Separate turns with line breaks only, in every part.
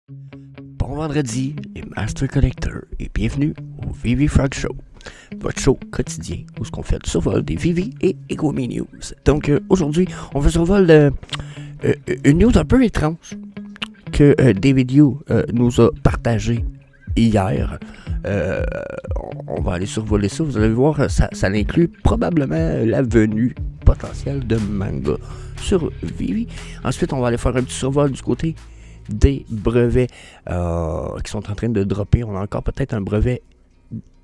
Bon vendredi, les Master Collectors, et bienvenue au Vivi Frog Show, votre show quotidien où on fait le survol des Vivi et Egumi News. Donc aujourd'hui, on fait survol une news un peu étrange que David Yu nous a partagé hier. On va aller survoler ça, vous allez voir, ça inclut probablement la venue potentielle de manga sur Vivi. Ensuite, on va aller faire un petit survol du côté des brevets qui sont en train de dropper. On a encore peut-être un brevet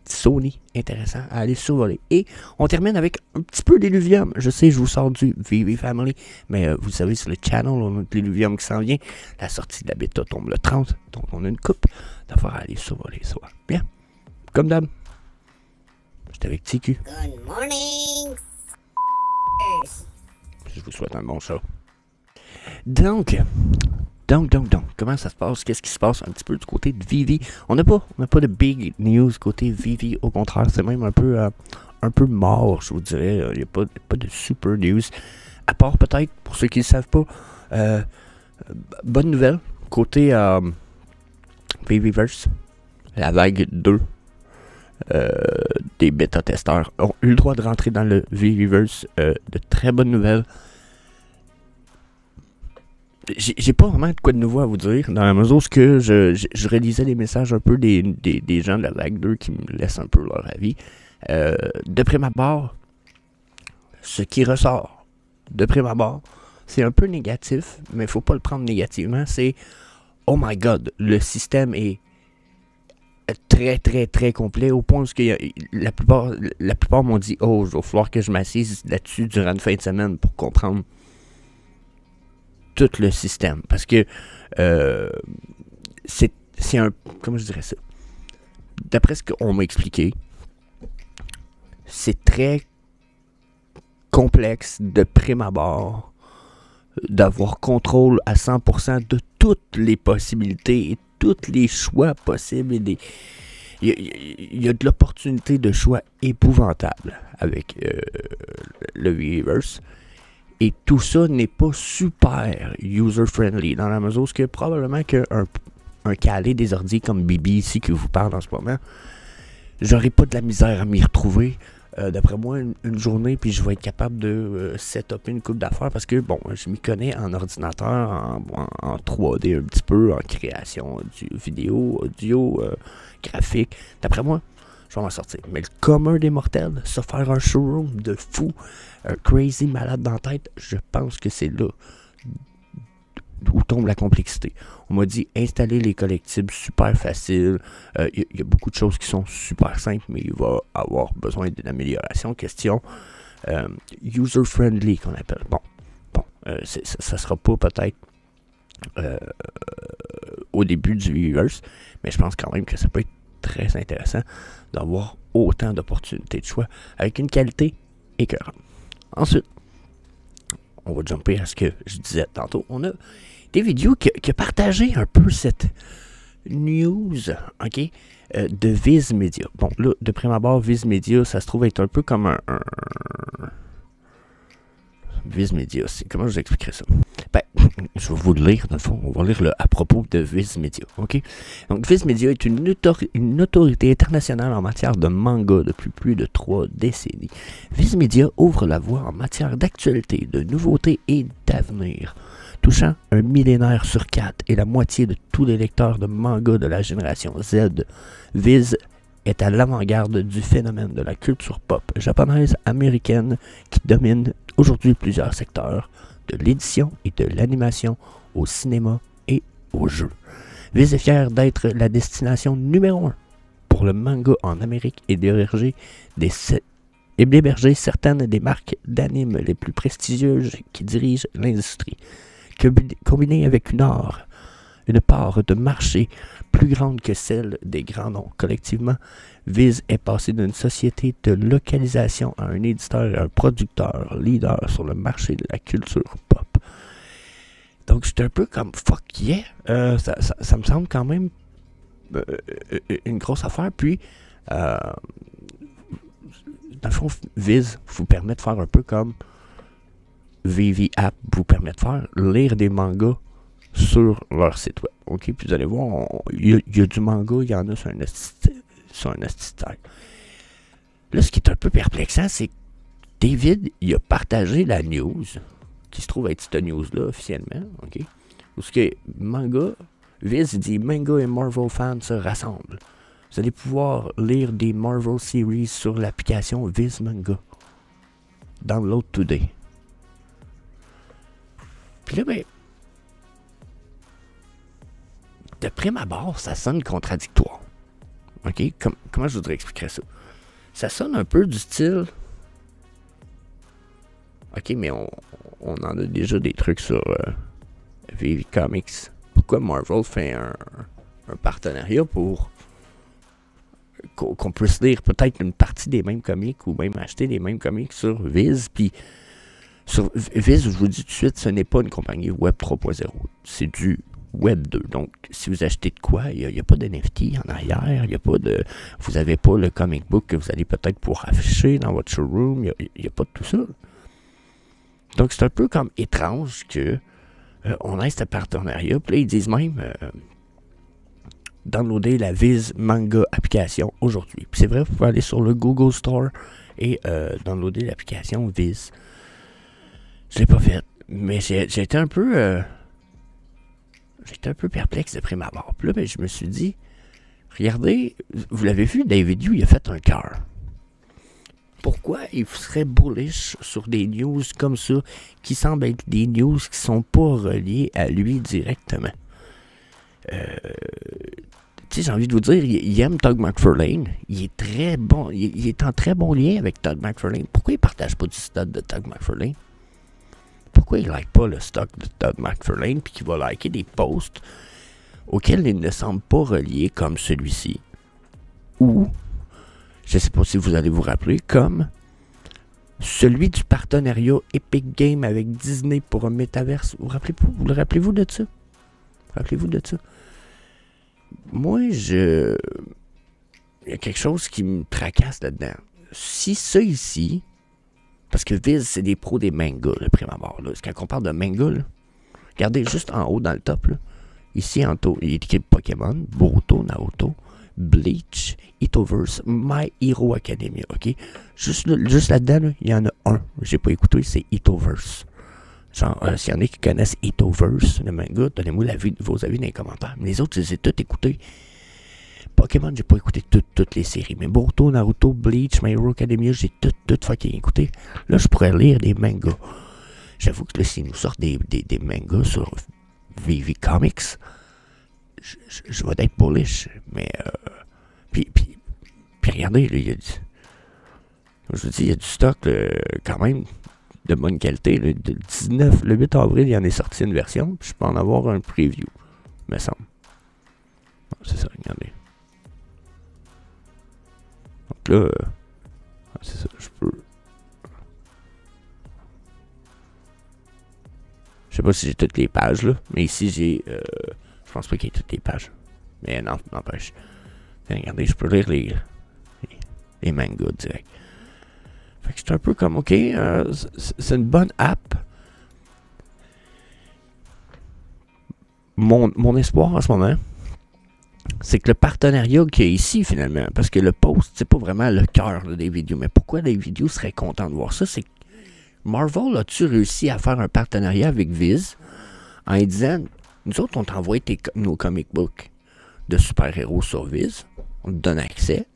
Sony intéressant à aller survoler. Et on termine avec un petit peu d'Illuvium. Je sais, je vous sors du VV Family, mais vous savez, sur le channel, on a de l'Illuvium qui s'en vient. La sortie de la bêta tombe le 30, donc on a une coupe d'affaires à aller survoler. Ça va bien. Comme d'hab, j'étais avec TQ.
Good morning.
Je vous souhaite un bon show. Donc, comment ça se passe? Qu'est-ce qui se passe un petit peu du côté de Vivi? On n'a pas de big news côté Vivi, au contraire, c'est même un peu mort, je vous dirais. Il n'y a pas de super news. À part peut-être, pour ceux qui ne le savent pas, bonne nouvelle, côté Viviverse, la vague 2 des bêta-testeurs ont eu le droit de rentrer dans le Viviverse. De très bonnes nouvelles. J'ai pas vraiment de quoi de nouveau à vous dire, dans la mesure où je relisais les messages un peu des gens de la vague 2 qui me laissent un peu leur avis. De prime abord, ce qui ressort de prime abord, c'est un peu négatif, mais il faut pas le prendre négativement, c'est « Oh my God, le système est très, très, très complet, au point où la plupart m'ont dit « Oh, il va falloir que je m'assise là-dessus durant une fin de semaine pour comprendre tout le système. » Parce que c'est un... Comment je dirais ça? D'après ce qu'on m'a expliqué, c'est très complexe de prime abord d'avoir contrôle à 100% de toutes les possibilités et tous les choix possibles. Il y a de l'opportunité de choix épouvantable avec le Weverse. Et tout ça n'est pas super user-friendly, dans la mesure où probablement qu'un calé des ordi comme Bibi ici qui vous parle en ce moment, j'aurai pas de la misère à m'y retrouver. D'après moi, une journée, puis je vais être capable de setuper une coupe d'affaires parce que, bon, je m'y connais en ordinateur, en 3D un petit peu, en création vidéo, audio, graphique. D'après moi, je vais m'en sortir. Mais le commun des mortels, se faire un showroom de fou, crazy, malade dans la tête, je pense que c'est là où tombe la complexité. On m'a dit installer les collectibles super facile. Il y a beaucoup de choses qui sont super simples, mais il va avoir besoin d'une amélioration. Question user-friendly qu'on appelle. Bon, ça sera pas peut-être au début du Weverse, mais je pense quand même que ça peut être très intéressant d'avoir autant d'opportunités de choix avec une qualité écœurante. Ensuite, on va jumper à ce que je disais tantôt. On a des vidéos qui a partagé un peu cette news, ok, de Viz Media. Bon, là, de prime abord, Viz Media, ça se trouve être un peu comme un Viz Media, comment je vous expliquerai ça? Ben, je vais vous le lire, dans le fond, on va lire à propos de Viz Media, ok? Donc, Viz Media est une autorité internationale en matière de manga depuis plus de 3 décennies. Viz Media ouvre la voie en matière d'actualité, de nouveautés et d'avenir. Touchant un millénaire sur 4 et la moitié de tous les lecteurs de manga de la génération Z, Viz est à l'avant-garde du phénomène de la culture pop japonaise américaine qui domine aujourd'hui plusieurs secteurs, de l'édition et de l'animation au cinéma et aux jeux. Viz est fier d'être la destination numéro 1 pour le manga en Amérique et d'héberger certaines des marques d'anime les plus prestigieuses qui dirigent l'industrie. Combiné avec une part de marché plus grande que celle des grands noms. Collectivement, Viz est passé d'une société de localisation à un éditeur et un producteur leader sur le marché de la culture pop. Donc, j'étais un peu comme fuck yeah. Ça me semble quand même une grosse affaire. Puis, dans le fond, Viz vous permet de faire un peu comme VV App vous permet de faire, lire des mangas sur leur site web. OK? Puis vous allez voir, il y a du manga, il y en a sur un esti style. Là, ce qui est un peu perplexant, c'est que David, il a partagé la news, qui se trouve être cette news-là officiellement, OK? Où ce que manga, Viz, il dit manga et Marvel fans se rassemblent. Vous allez pouvoir lire des Marvel Series sur l'application Viz Manga. Download today. Puis là, ben, de prime abord, ça sonne contradictoire. OK? Comment je voudrais expliquer ça? Ça sonne un peu du style... OK, mais on en a déjà des trucs sur VV Comics. Pourquoi Marvel fait un partenariat pour qu'on puisse lire peut-être une partie des mêmes comics ou même acheter les mêmes comics sur Viz? Puis sur Viz, je vous dis tout de suite, ce n'est pas une compagnie Web 3.0. C'est du Web 2. Donc, si vous achetez de quoi, il n'y a pas de NFT en arrière, il y a pas de... Vous n'avez pas le comic book que vous allez peut-être pouvoir afficher dans votre showroom, il n'y a pas de tout ça. Donc, c'est un peu comme étrange que on ait ce partenariat. Puis là, ils disent même downloader la Viz Manga application aujourd'hui. Puis c'est vrai, vous pouvez aller sur le Google Store et downloader l'application Viz. Je l'ai pas fait, mais j'ai été un peu... J'étais un peu perplexe de prime abord. Puis là, ben, je me suis dit, regardez, vous l'avez vu, David Yu, il a fait un cœur. Pourquoi il serait bullish sur des news comme ça, qui semblent être des news qui sont pas reliées à lui directement? Tu sais, j'ai envie de vous dire, il aime Todd McFarlane. Il est très bon, il est en très bon lien avec Todd McFarlane. Pourquoi il partage pas du stock de Todd McFarlane? Pourquoi il like pas le stock de Todd McFarlane puis qu'il va liker des posts auxquels il ne semble pas relié comme celui-ci? Ou, je ne sais pas si vous allez vous rappeler, comme celui du partenariat Epic Games avec Disney pour un métaverse. Vous le rappelez-vous de ça? Rappelez-vous de ça? Moi, il y a quelque chose qui me tracasse là-dedans. Si ça ici... Parce que Viz, c'est des pros des mangas, le prime abord. Là. Quand on parle de manga, là, regardez juste en haut dans le top. Là. Ici, en haut, il est écrit Pokémon, Boruto, Naruto, Bleach, Itoverse, My Hero Academia. OK? Juste là-dedans, là, il y en a un. J'ai pas écouté, c'est Itoverse. Genre, s'il y en a qui connaissent Itoverse, le manga, donnez-moi vos avis dans les commentaires. Mais les autres, je les ai tous écoutés. Pokémon, j'ai pas écouté toutes les séries. Mais Boruto, Naruto, Bleach, My Hero Academia, j'ai toutes fucking écouté. Là, je pourrais lire des mangas. J'avoue que là, s'ils nous sortent des mangas sur VV Comics, je vais être bullish. Mais, puis regardez, là, je vous dis, il y a du stock, là, quand même, de bonne qualité. Là, le 8 avril, il y en est sorti une version. Puis je peux en avoir un preview, me semble. Bon, c'est ça, regardez. Donc là, c'est ça, je peux... Je sais pas si j'ai toutes les pages, là, mais ici, j'ai... je pense pas qu'il y ait toutes les pages. Mais non, n'empêche. Regardez, je peux lire les mangas direct. Fait que c'est un peu comme, OK, c'est une bonne app. Mon espoir en ce moment, c'est que le partenariat qu'il y a ici, finalement, parce que le post, c'est pas vraiment le cœur des vidéos, mais pourquoi les vidéos seraient contents de voir ça, c'est que Marvel a-tu réussi à faire un partenariat avec Viz en disant, nous autres, on t'envoie nos comic books de super-héros sur Viz, on te donne accès.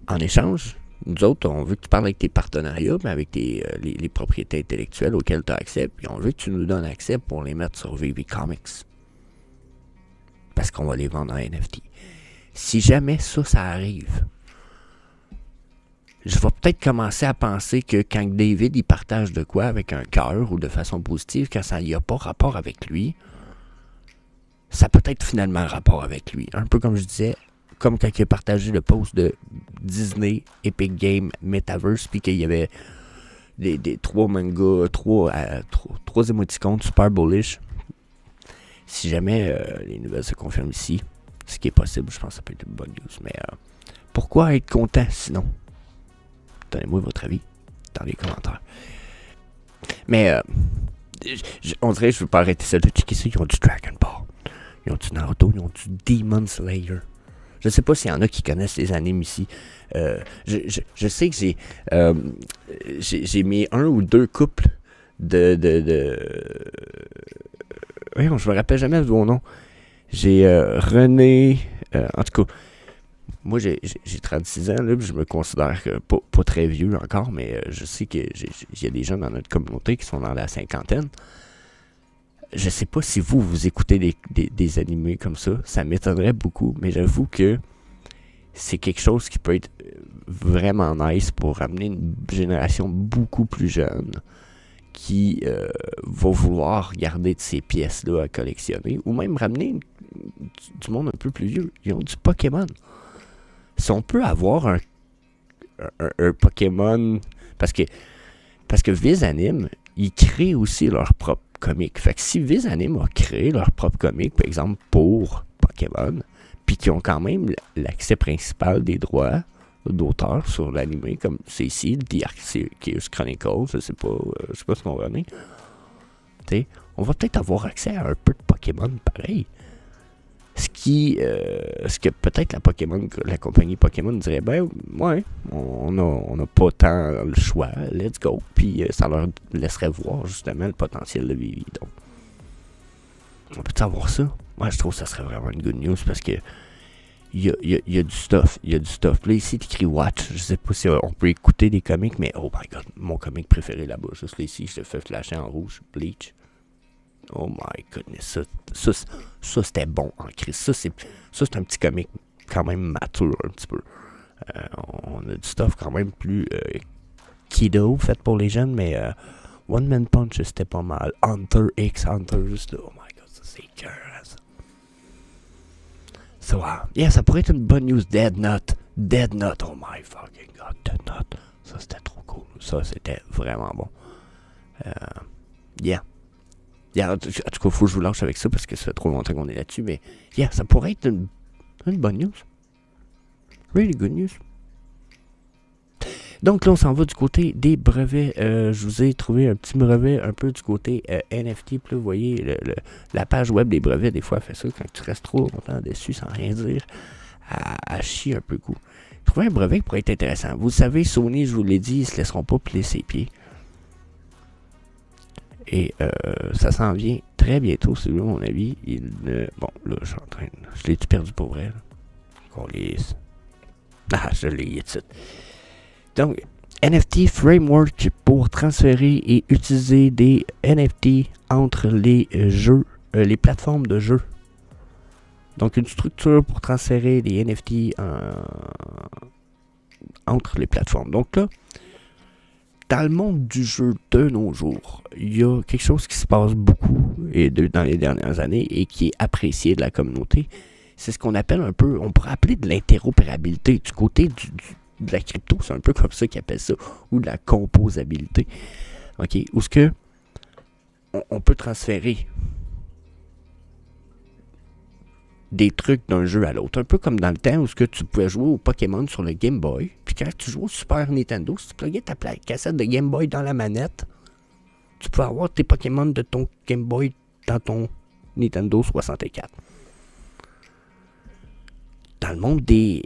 En échange, nous autres, on veut que tu parles avec tes partenariats, mais avec les propriétés intellectuelles auxquelles tu as accès, puis on veut que tu nous donnes accès pour les mettre sur VV Comics. Parce qu'on va les vendre en NFT. Si jamais ça arrive, je vais peut-être commencer à penser que quand David il partage de quoi avec un cœur ou de façon positive, quand ça n'y a pas rapport avec lui, ça peut être finalement rapport avec lui. Un peu comme je disais, comme quand il a partagé le post de Disney, Epic Games, Metaverse, puis qu'il y avait des 3 mangas, 3 émoticônes super bullish. Si jamais les nouvelles se confirment ici, ce qui est possible, je pense que ça peut être une bonne news. Mais pourquoi être content sinon? Donnez-moi votre avis dans les commentaires. Mais On dirait que je veux pas arrêter ça de checker ça. Ils ont du Dragon Ball. Ils ont du Naruto. Ils ont du Demon Slayer. Je sais pas s'il y en a qui connaissent les animes ici. Je sais que j'ai mis 1 ou 2 couples voyons, je me rappelle jamais de vos noms. J'ai René... en tout cas, moi j'ai 36 ans, là, puis je me considère pas très vieux encore, mais je sais qu'il y a des gens dans notre communauté qui sont dans la cinquantaine. Je sais pas si vous écoutez des animés comme ça m'étonnerait beaucoup, mais j'avoue que c'est quelque chose qui peut être vraiment nice pour ramener une génération beaucoup plus jeune qui va vouloir garder de ces pièces-là à collectionner, ou même ramener du monde un peu plus vieux. Ils ont du Pokémon. Si on peut avoir un Pokémon... Parce que Viz Anime, ils créent aussi leur propre comic. Fait que si Viz Anime a créé leur propre comic, par exemple, pour Pokémon, puis qui ont quand même l'accès principal des droits d'auteur sur l'anime, comme c'est ici, The Arceus Chronicles, je sais pas ce qu'on va donner. On va peut-être avoir accès à un peu de Pokémon pareil. Ce que peut-être la compagnie Pokémon dirait, ben ouais, on a pas tant le choix, let's go. Puis ça leur laisserait voir justement le potentiel de Vivi. Donc, on peut savoir ça. Moi, je trouve que ça serait vraiment une good news parce que il y a du stuff. Il y a du stuff. Là, ici, t'écris Watch. Je sais pas si on peut écouter des comics, mais oh my god, mon comic préféré là-bas, juste là, ici, je te fais flasher en rouge, Bleach. Oh my goodness, ça c'était bon en crise. Ça c'est un petit comic quand même mature un petit peu. On a du stuff quand même plus kiddo fait pour les jeunes, mais One Man Punch c'était pas mal. Hunter x Hunter, juste là, oh my god, ça c'est cœur. So, yeah, ça pourrait être une bonne news. Dead Note, oh my fucking god, Dead Note. Ça c'était trop cool. Ça c'était vraiment bon. Yeah. En tout cas, il faut que je vous lâche avec ça parce que ça fait trop longtemps qu'on est là-dessus. Mais yeah, ça pourrait être une bonne news. Really good news. Donc là, on s'en va du côté des brevets. Je vous ai trouvé un petit brevet un peu du côté NFT. Puis là, vous voyez, la page web des brevets, des fois, elle fait ça quand tu restes trop longtemps dessus sans rien dire. À chier un peu coup. Trouver un brevet qui pourrait être intéressant. Vous savez, Sony, je vous l'ai dit, ils se laisseront pas plier ses pieds. Et ça s'en vient très bientôt, c'est lui, à mon avis. Bon, là, je suis en train. Je l'ai-tu perdu pour vrai, là? Qu'on lise. Ah, je l'ai ici. Donc, NFT Framework pour transférer et utiliser des NFT entre les jeux, les plateformes de jeux. Donc, une structure pour transférer des NFT entre les plateformes. Donc là, dans le monde du jeu de nos jours, il y a quelque chose qui se passe beaucoup dans les dernières années et qui est apprécié de la communauté. C'est ce qu'on appelle un peu, on pourrait appeler de l'interopérabilité. Du côté de la crypto, c'est un peu comme ça qu'ils appellent ça, ou de la composabilité. OK? Où est-ce que on peut transférer des trucs d'un jeu à l'autre. Un peu comme dans le temps où tu pouvais jouer au Pokémon sur le Game Boy. Puis quand tu jouais au Super Nintendo, si tu pluguais ta cassette de Game Boy dans la manette, tu pouvais avoir tes Pokémon de ton Game Boy dans ton Nintendo 64. Dans le monde du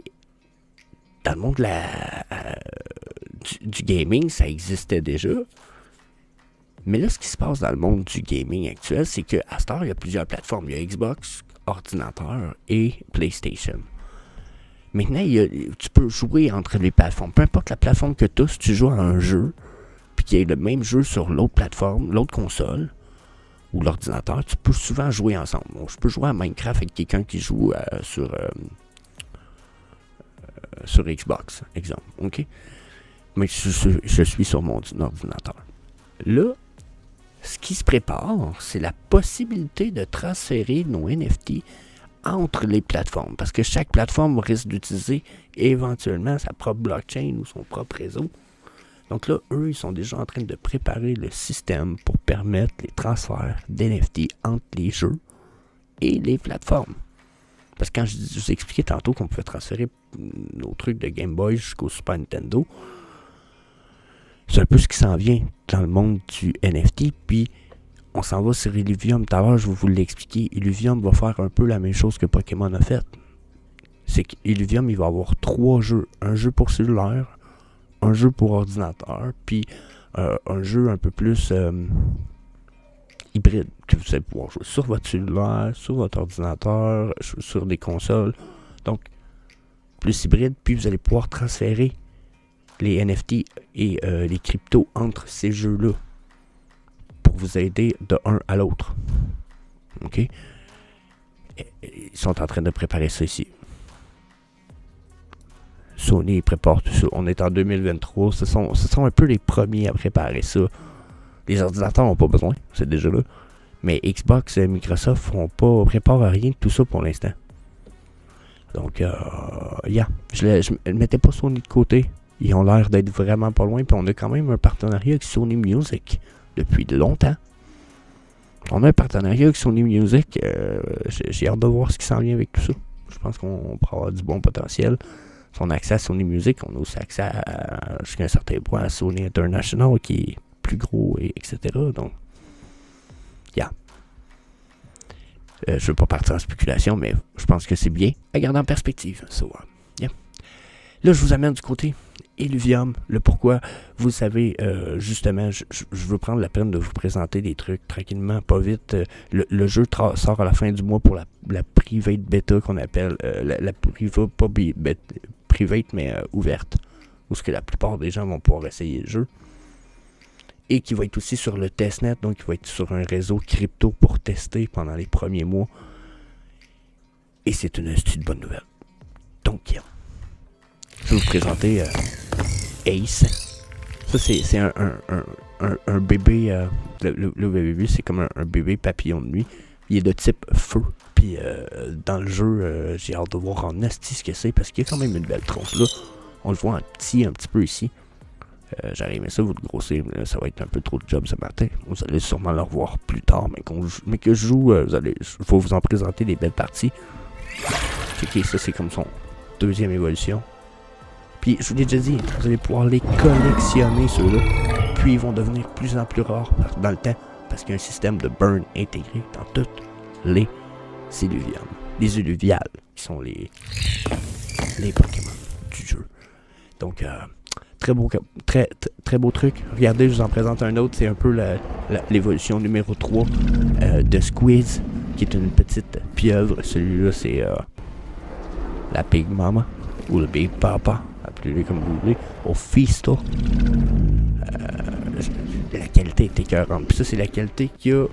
gaming, ça existait déjà. Mais là, ce qui se passe dans le monde du gaming actuel, c'est qu'à cette heure, il y a plusieurs plateformes. Il y a Xbox, ordinateur et PlayStation. Maintenant, tu peux jouer entre les plateformes. Peu importe la plateforme que tu as, si tu joues à un jeu, puis qu'il y ait le même jeu sur l'autre plateforme, l'autre console, ou l'ordinateur, tu peux souvent jouer ensemble. Bon, je peux jouer à Minecraft avec quelqu'un qui joue sur Xbox, exemple. OK? Mais je suis sur mon ordinateur. Là, ce qui se prépare, c'est la possibilité de transférer nos NFT entre les plateformes. Parce que chaque plateforme risque d'utiliser éventuellement sa propre blockchain ou son propre réseau. Donc là, eux, ils sont déjà en train de préparer le système pour permettre les transferts d'NFT entre les jeux et les plateformes. Parce que quand je vous expliquais tantôt qu'on pouvait transférer nos trucs de Game Boy jusqu'au Super Nintendo, c'est un peu ce qui s'en vient dans le monde du NFT. Puis on s'en va sur Illuvium. Tout à l'heure, je vais vous l'expliquer. Illuvium va faire un peu la même chose que Pokémon a fait. C'est qu'Illuvium, il va avoir 3 jeux. Un jeu pour cellulaire, un jeu pour ordinateur, puis un jeu un peu plus hybride, que vous allez pouvoir jouer sur votre cellulaire, sur votre ordinateur, sur des consoles. Donc, plus hybride, puis vous allez pouvoir transférer les NFT et les cryptos entre ces jeux-là pour vous aider de un à l'autre. OK? Ils sont en train de préparer ça ici. Sony prépare tout ça. On est en 2023. Ce sont un peu les premiers à préparer ça. Les ordinateurs n'ont pas besoin, c'est déjà là. Mais Xbox et Microsoft préparent rien de tout ça pour l'instant. Donc, je ne mettais pas Sony de côté. Ils ont l'air d'être vraiment pas loin. Puis on a quand même un partenariat avec Sony Music depuis longtemps. On a un partenariat avec Sony Music. J'ai hâte de voir ce qui s'en vient avec tout ça. Je pense qu'on pourra avoir du bon potentiel. Si on a accès à Sony Music, on a aussi accès jusqu'à un certain point à Sony International qui est plus gros, etc. Donc, je ne veux pas partir en spéculation, mais je pense que c'est bien à garder en perspective. Là, je vous amène du côté Illuvium, le pourquoi. Vous savez, justement, je veux prendre la peine de vous présenter des trucs tranquillement, pas vite. Le jeu sort à la fin du mois pour la private beta qu'on appelle, la private, pas private, mais ouverte, où ce que la plupart des gens vont pouvoir essayer le jeu. Et qui va être aussi sur le testnet, donc il va être sur un réseau crypto pour tester pendant les premiers mois. Et c'est une bonne nouvelle. Donc, je vais vous présenter Ace. Ça, c'est un bébé. Le bébé, c'est comme un bébé papillon de nuit. Il est de type feu. Puis dans le jeu, j'ai hâte de voir en asti ce que c'est, parce qu'il y a quand même une belle tronche là. On le voit un petit peu ici. J'aurais aimé ça, vous le grossir, mais ça va être un peu trop de job ce matin. Vous allez sûrement le revoir plus tard, mais que je joue, je vais vous en présenter des belles parties. Ok, ça c'est comme son deuxième évolution. Puis je vous l'ai déjà dit, vous allez pouvoir les collectionner ceux-là. Puis ils vont devenir de plus en plus rares dans le temps, parce qu'il y a un système de burn intégré dans toutes les Illuvium. Les Illuviales, qui sont les Pokémon du jeu. Donc, très beau truc. Regardez, je vous en présente un autre. C'est un peu l'évolution numéro 3 de Squeeze, qui est une petite pieuvre. Celui-là, c'est la Big Mama, ou le Big Papa, appelez-le comme vous voulez, au Fisto. La qualité est écœurante. Puis ça, c'est la qualité qu'il y a,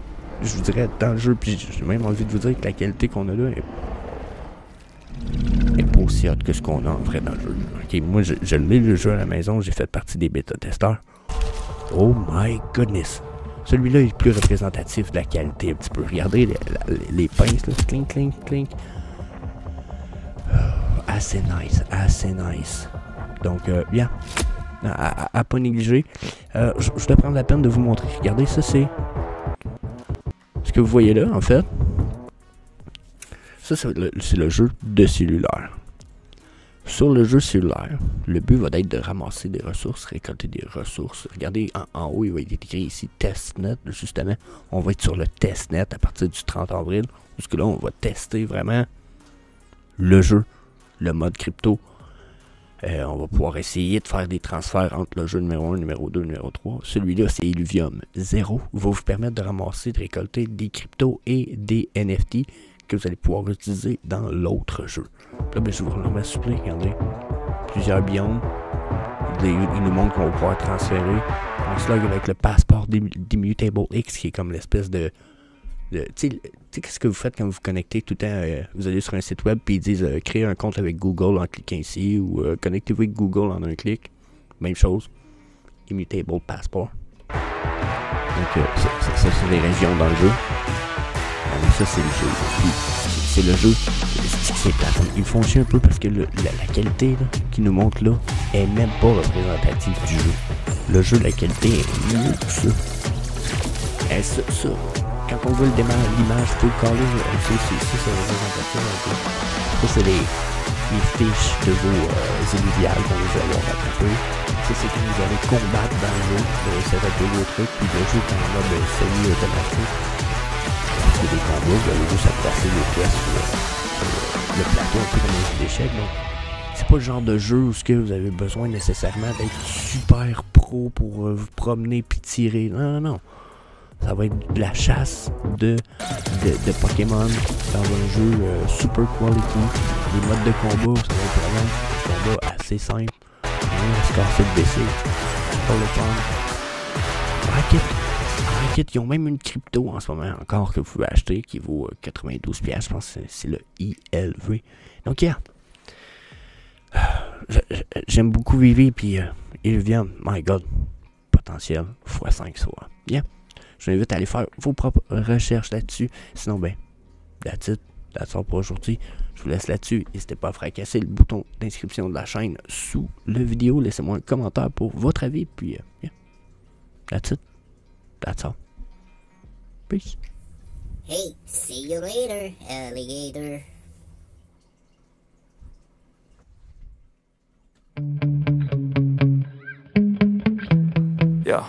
je vous dirais, dans le jeu. Puis j'ai même envie de vous dire que la qualité qu'on a là est pas aussi haute que ce qu'on a en vrai dans le jeu. Ok, moi, je l'ai le jeu à la maison. J'ai fait partie des bêta-testeurs. Oh my goodness. Celui-là est plus représentatif de la qualité un petit peu. Regardez les pinces, là. Clink, clink, clink. Assez nice. Donc, bien. À pas négliger. Je dois prendre la peine de vous montrer. Regardez, ça c'est ce que vous voyez là, en fait. Ça, c'est le jeu de cellulaire. Sur le jeu cellulaire, le but va être de ramasser des ressources, récolter des ressources. Regardez, en haut, il va être écrit ici testnet, justement. On va être sur le testnet à partir du 30 avril. Parce que là, on va tester vraiment le jeu, le mode crypto. On va pouvoir essayer de faire des transferts entre le jeu numéro 1, numéro 2, numéro 3. Celui-là, c'est Illuvium 0. Va vous permettre de ramasser, de récolter des cryptos et des NFT que vous allez pouvoir utiliser dans l'autre jeu. Là, ben, je vous remets s'il vous plaît, regardez. Plusieurs biomes. Il nous montre qu'on va pouvoir transférer. On se log avec le passeport d'Immutable X, qui est comme l'espèce de tu sais, qu'est-ce que vous faites quand vous vous connectez tout le temps, vous allez sur un site web, puis ils disent créer un compte avec Google en cliquant ici, ou connectez-vous avec Google en un clic. Même chose. Immutable Passport. Donc, ça c'est les régions dans le jeu. Ça, c'est le jeu. C'est le jeu. C'est plate. Ils font chier un peu parce que la qualité qu'ils nous montrent là est même pas représentative du jeu. Le jeu, la qualité est mieux que ça. Et ça. Quand on voit l'image, faut le caler. Ça, c'est représentatif un peu. Ça, c'est les fiches de vos illuviales vont vous avoir rattrapé. C'est que vous allez combattre dans le jeu, ça va être vos trucs, puis le jeu est en mode semi-automatique. Parce que des combats, vous allez juste placer les pièces sur le plateau, un peu comme un jeu d'échecs. Donc, c'est pas le genre de jeu où vous avez besoin nécessairement d'être super pro pour vous promener puis tirer. Non, non, non. Ça va être de la chasse de Pokémon dans un jeu super quality. Les modes de combat, ça va être vraiment un combat assez simple. Rien à se casser le BC. C'est pas le fun. Racket, ils ont même une crypto en ce moment encore que vous pouvez acheter qui vaut 92$. Je pense que c'est le ILV. Donc, yeah. J'aime beaucoup Vivi, puis ils viennent, my god, potentiel x5 soit. Yeah. Je vous invite à aller faire vos propres recherches là-dessus. Sinon, ben, that's it. That's all pour aujourd'hui. Je vous laisse là-dessus. N'hésitez pas à fracasser le bouton d'inscription de la chaîne sous la vidéo. Laissez-moi un commentaire pour votre avis. Puis, yeah. That's it. That's all. Peace.
Hey, see you later, alligator.
Yeah.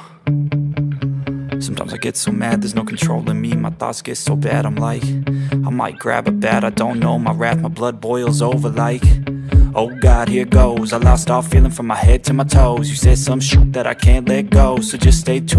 Sometimes I get so mad, there's no controlling me. My thoughts get so bad, I'm like, I might grab a bat, I don't know. My wrath, my blood boils over like, oh God, here goes. I lost all feeling from my head to my toes. You said some shit that I can't let go, so just stay tuned.